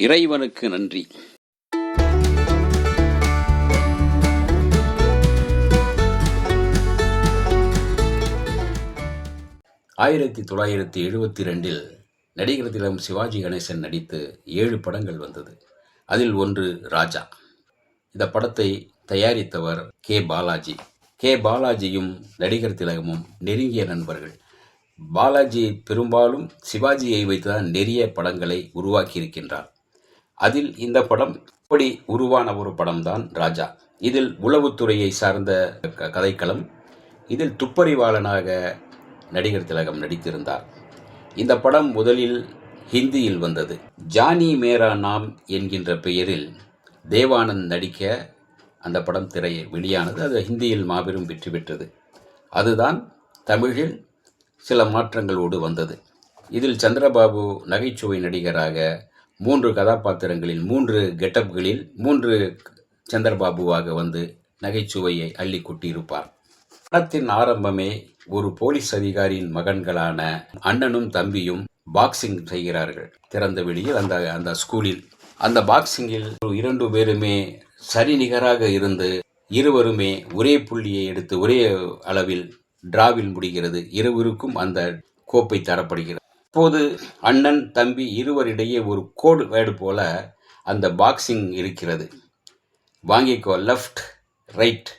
இறைவனுக்கு நன்றி. 1972 நடிகர் திலகம் சிவாஜி கணேசன் நடித்து 7 படங்கள் வந்தது. அதில் ஒன்று ராஜா. இந்த படத்தை தயாரித்தவர் கே. பாலாஜி. கே. பாலாஜியும் நடிகர் திலகமும் நெருங்கிய நண்பர்கள். பாலாஜி பெரும்பாலும் சிவாஜியை வைத்துதான் நிறைய படங்களை உருவாக்கியிருக்கின்றார். அதில் இந்த படம் இப்படி உருவான ஒரு படம்தான் ராஜா. இதில் உளவுத்துறையை சார்ந்த கதைக்களம். இதில் துப்பறிவாளனாக நடிகர் திலகம் நடித்திருந்தார். இந்த படம் முதலில் ஹிந்தியில் வந்தது. ஜானி மேரா நாம் என்கின்ற பெயரில் தேவானந்த் நடிக்க அந்த படம் திரையில் வெளியானது. அது ஹிந்தியில் மாபெரும் வெற்றி பெற்றது. அதுதான் தமிழில் சில மாற்றங்களோடு வந்தது. இதில் சந்திரபாபு நகைச்சுவை நடிகராக 3 கதாபாத்திரங்களில் 3 கெட்டப்களில் 3 சந்திரபாபுவாக வந்து நகைச்சுவையை அள்ளி கொட்டியிருப்பார். படத்தின் ஆரம்பமே ஒரு போலீஸ் அதிகாரியின் மகன்களான அண்ணனும் தம்பியும் பாக்ஸிங் செய்கிறார்கள். திறந்த வெளியில் அந்த ஸ்கூலில். அந்த பாக்ஸிங்கில் 2 பேருமே சரிநிகராக இருந்து இருவருமே ஒரே புள்ளியை எடுத்து ஒரே அளவில் டிராவில் முடிகிறது. இருவருக்கும் அந்த கோப்பை தரப்படுகிறது. இப்போது அண்ணன் தம்பி இருவரிடையே ஒரு கோடு வேர்டு போல அந்த பாக்ஸிங் இருக்கிறது. வாங்கிக்கோ லெஃப்ட் ரைட்,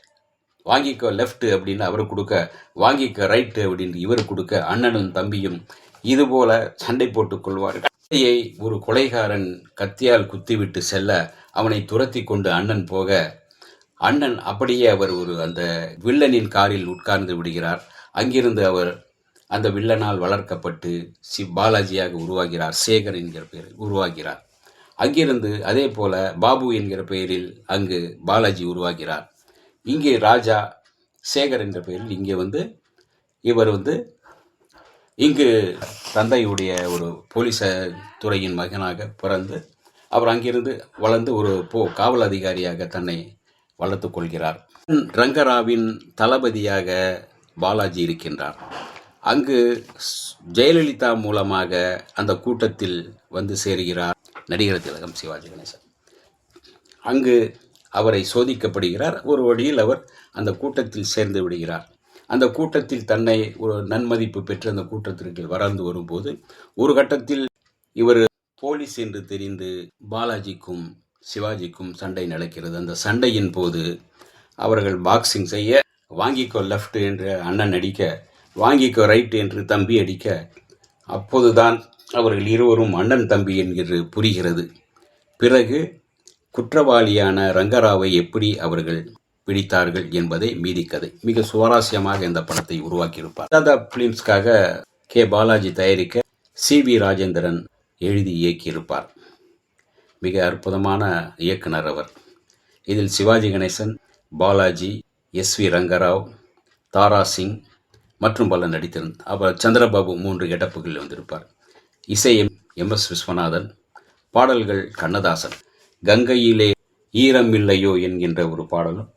வாங்கிக்கோ லெஃப்ட் அப்படின்னு அவர் கொடுக்க, வாங்கிக்கோ ரைட் அப்படின்னு இவர் கொடுக்க, அண்ணனும் தம்பியும் இதுபோல சண்டை போட்டுக் கொள்வார்கள். ஒரு கொலைகாரன் கத்தியால் குத்திவிட்டு செல்ல அவனை துரத்தி கொண்டு அண்ணன் போக, அண்ணன் அப்படியே அவர் அந்த வில்லனின் காரில் உட்கார்ந்து விடுகிறார். அங்கிருந்து அவர் அந்த வில்லனால் வளர்க்கப்பட்டு பாலாஜியாக உருவாகிறார். சேகர் என்கிற பெயரில் உருவாகிறார். அங்கிருந்து அதே போல பாபு என்கிற பெயரில் அங்கு பாலாஜி உருவாகிறார். இங்கே ராஜா சேகர் என்ற பெயரில் இங்கே இவர் இங்கு தந்தையுடைய ஒரு போலீஸ் துறையின் மகனாக பிறந்து அவர் அங்கிருந்து வளர்ந்து ஒரு காவல் அதிகாரியாக தன்னை வளர்த்து கொள்கிறார். ரங்கராவின் தளபதியாக பாலாஜி இருக்கின்றார். அங்கு ஜெயலலிதா மூலமாக அந்த கூட்டத்தில் வந்து சேருகிறார் நடிகர் திலகம் சிவாஜி கணேசன். அங்கு அவரை சோதிக்கப்படுகிறார். ஒரு வழியில் அவர் அந்த கூட்டத்தில் சேர்ந்து விடுகிறார். அந்த கூட்டத்தில் தன்னை ஒரு நன்மதிப்பு பெற்று அந்த கூட்டத்திற்கு வளர்ந்து வரும்போது ஒரு கட்டத்தில் இவர் போலீஸ் என்று தெரிந்து பாலாஜிக்கும் சிவாஜிக்கும் சண்டை நடக்கிறது. அந்த சண்டையின் போது அவர்கள் பாக்ஸிங் செய்ய, வாங்கிக்கோ லெஃப்ட் என்று அண்ணன் அடிக்க, வாங்கிக்கோ ரைட் என்று தம்பி அடிக்க, அப்போதுதான் அவர்கள் இருவரும் அண்ணன் தம்பி என்கிறது புரிகிறது. பிறகு குற்றவாளியான ரங்கராவை எப்படி அவர்கள் பிடித்தார்கள் என்பதை மீதி கதை. மிக சுவாரஸ்யமாக இந்த படத்தை உருவாக்கியிருப்பார். தாதா பிலிம்ஸ்க்காக கே. பாலாஜி தயாரிக்க சி.வி. ராஜேந்திரன் எழுதி இயக்கியிருப்பார். மிக அற்புதமான இயக்குனர் அவர். இதில் சிவாஜி கணேசன், பாலாஜி, எஸ்.வி. ரங்கராவ், தாரா சிங் மற்றும் பல நடித்திருந்தார். அவர் சந்திரபாபு 3 கெட்டப்புகளில் வந்திருப்பார். இசை எம்.எஸ். விஸ்வநாதன், பாடல்கள் கண்ணதாசன். கங்கையிலே ஈரமில்லையோ என்கின்ற ஒரு பாடலும்,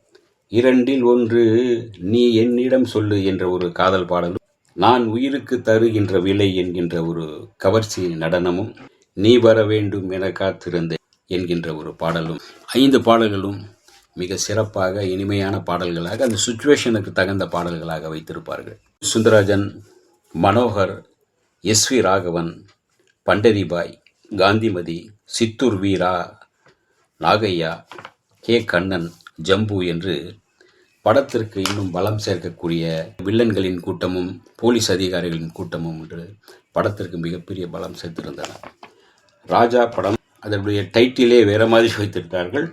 2ல் 1 நீ என்னிடம் சொல்லு என்ற ஒரு காதல் பாடலும், நான் உயிருக்கு தருகின்ற விலை என்கின்ற ஒரு கவர்ச்சி நடனமும், நீ வர வேண்டும் என காத்திருந்தேன் என்கின்ற ஒரு பாடலும், 5 பாடல்களும் மிக சிறப்பாக இனிமையான பாடல்களாக அந்த சுச்சுவேஷனுக்கு தகுந்த பாடல்களாக வைத்திருப்பார்கள். சுந்தரராஜன், மனோகர், எஸ்.வி. ராகவன், பண்டரிபாய், காந்திமதி, சித்தூர் வீரா, நாகையா, கே. கண்ணன், ஜம்பு என்று படத்திற்கு இன்னும் பலம் சேர்க்கக்கூடிய வில்லன்களின் கூட்டமும் போலீஸ் அதிகாரிகளின் கூட்டமும் என்று படத்திற்கு மிகப்பெரிய பலம் சேர்த்திருந்தன. ராஜா படம் அதனுடைய டைட்டிலே வேற மாதிரி வைத்திருந்தார்கள்.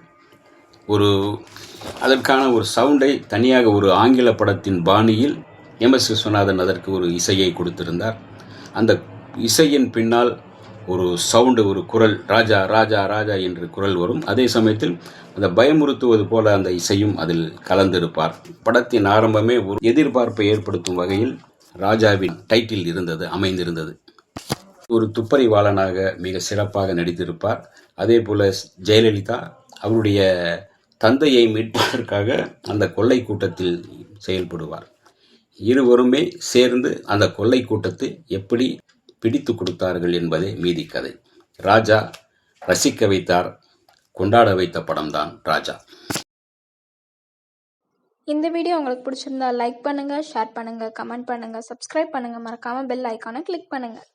அதற்கான ஒரு சவுண்டை தனியாக ஒரு ஆங்கில படத்தின் பாணியில் எம்.எஸ். விஸ்வநாதன் அதற்கு ஒரு இசையை கொடுத்திருந்தார். அந்த இசையின் பின்னால் ஒரு சவுண்டு, ஒரு குரல், ராஜா ராஜா ராஜா என்று குரல் வரும். அதே சமயத்தில் அந்த பயமுறுத்துவது போல அந்த இசையும் அதில் கலந்திருப்பார். படத்தின் ஆரம்பமே ஒரு எதிர்பார்ப்பை ஏற்படுத்தும் வகையில் ராஜாவின் டைட்டில் அமைந்திருந்தது. ஒரு துப்பறிவாளனாக மிக சிறப்பாக நடித்திருப்பார். அதே போல ஜெயலலிதா அவருடைய தந்தையை மீட்பதற்காக அந்த கொள்ளை கூட்டத்தில் செயல்படுவார். இருவருமே சேர்ந்து அந்த கொள்ளை கூட்டத்தை எப்படி பிடித்து கொடுத்தார்கள் என்பதே மீதி கதை. ராஜா ரசிக்க வைத்தார், கொண்டாட வைத்த படம்தான் ராஜா. இந்த வீடியோ உங்களுக்கு பிடிச்சிருந்தா லைக் பண்ணுங்கள், ஷேர் பண்ணுங்கள், கமெண்ட் பண்ணுங்கள், சப்ஸ்கிரைப் பண்ணுங்கள், மறக்காமல் பெல் ஐக்கானை கிளிக் பண்ணுங்கள்.